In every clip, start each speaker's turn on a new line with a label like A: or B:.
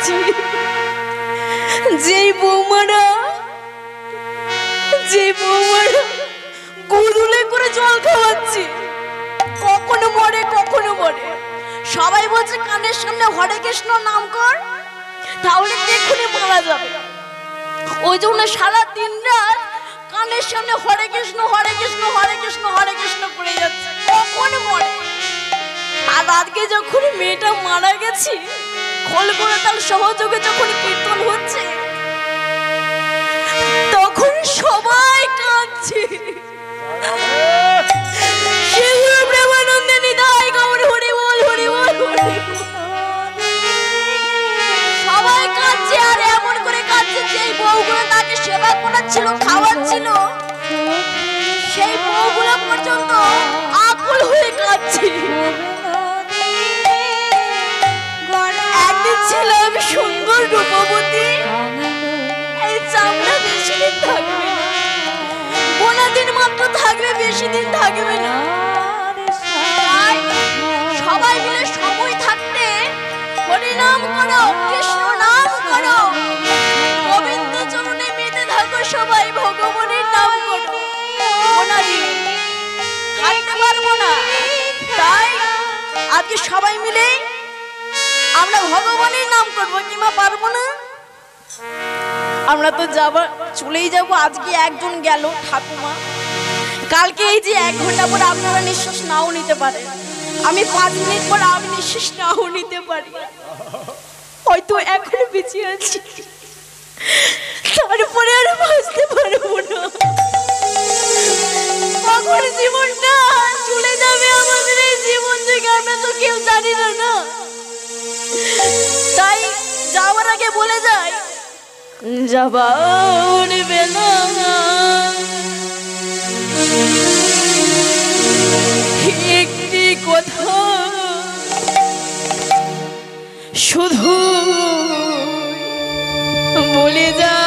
A: কাঁদছি। যেই বৌমারা গুদুলে করে জল খাওয়াচ্ছি, কখনো মরে কখনো মরে। সবাই বলছে কানের সামনে হরে কৃষ্ণ নাম কর, তাহলে দেখুনি মারা যাবে। ওই জন্য সারা দিন রাত কানের সামনে হরে কৃষ্ণ হরে কৃষ্ণ হরে কৃষ্ণ হরে কৃষ্ণ করে যাচ্ছে, কখন মরে। আর আজকে যখন মেয়েটা মারা গেছে, খলকলতার সহযোগে যখন কীর্তন হচ্ছে, তখন সবাই কাঁদছে। সবাই কাঁদছে, আর এমন করে কাঁদছে যে বউগুলো তাকে সেবা করাচ্ছিল, খাওয়াচ্ছিল, সেই বউগুলো পর্যন্ত আকুল হয়ে কাঁদছে। একদিন ছিল আমি সুন্দর রূপবতী, এই চামড়া বেশি দিন থাকবে না, গোনা দিন মাত্র থাকবে, বেশি দিন থাকবে না। সবাই মিলে সময় থাকতে হরি নাম করো, কৃষ্ণ নাম করো, গোবিন্দ চরণে মেতে থাকো, সবাই ভগবানের নাম করো। গোনা দিন থাকতে পারবো না, তাই আজকে সবাই মিলে আমরা ভগবানের নাম করবো। কিমা পারবো না? আমরা তো চলেই যাবো। আজকে একজন গেল ঠাকুমা, কালকে এই যে 1 ঘন্টা পর আপনারা নিঃশ্বাস নাও নিতে পারেন, আমি 5 মিনিট পর আমি নিঃশ্বাস নাও নিতে পারি, হয়তো এখনো বেঁচে আছি, তারপরে আর বাঁচতে পারবো না। কখন জীবনটা চলে যাবে আমাদের এই জীবন থেকে আমরা তো কেউ জানি না। তাই যাওয়ার আগে বলে যাই, যাবার বেলা একটি কথা শুধু বলে যা,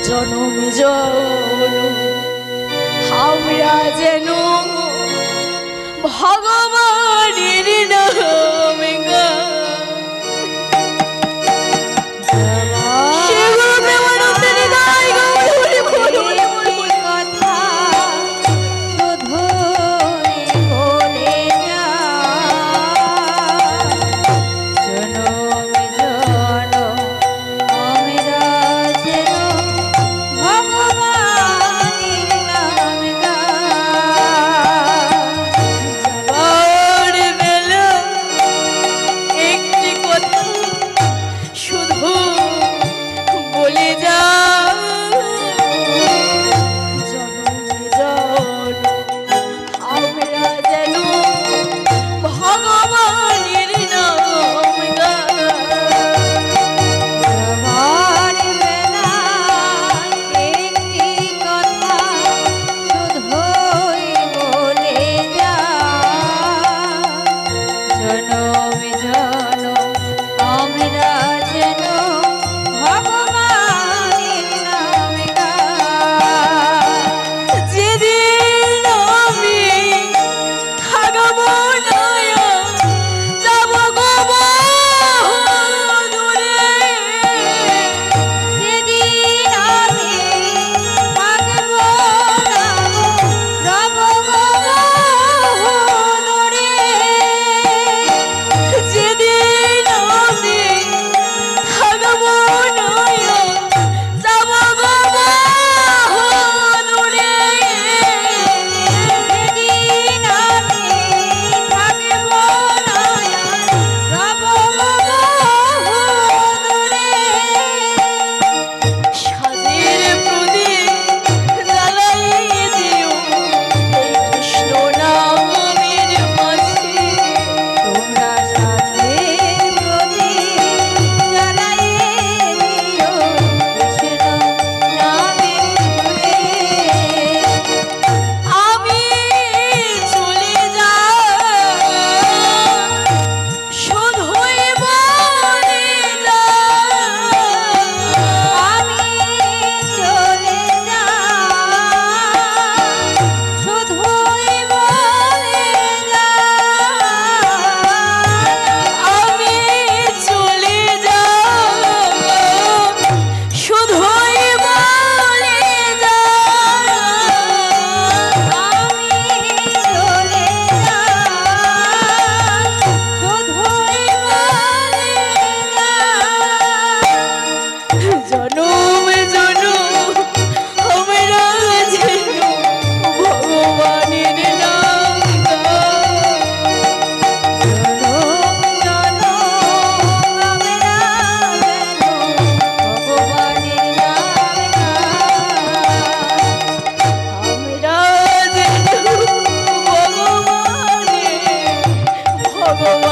A: জনম জনম আমরা যেন ভগবানের নাম গা। ভগবান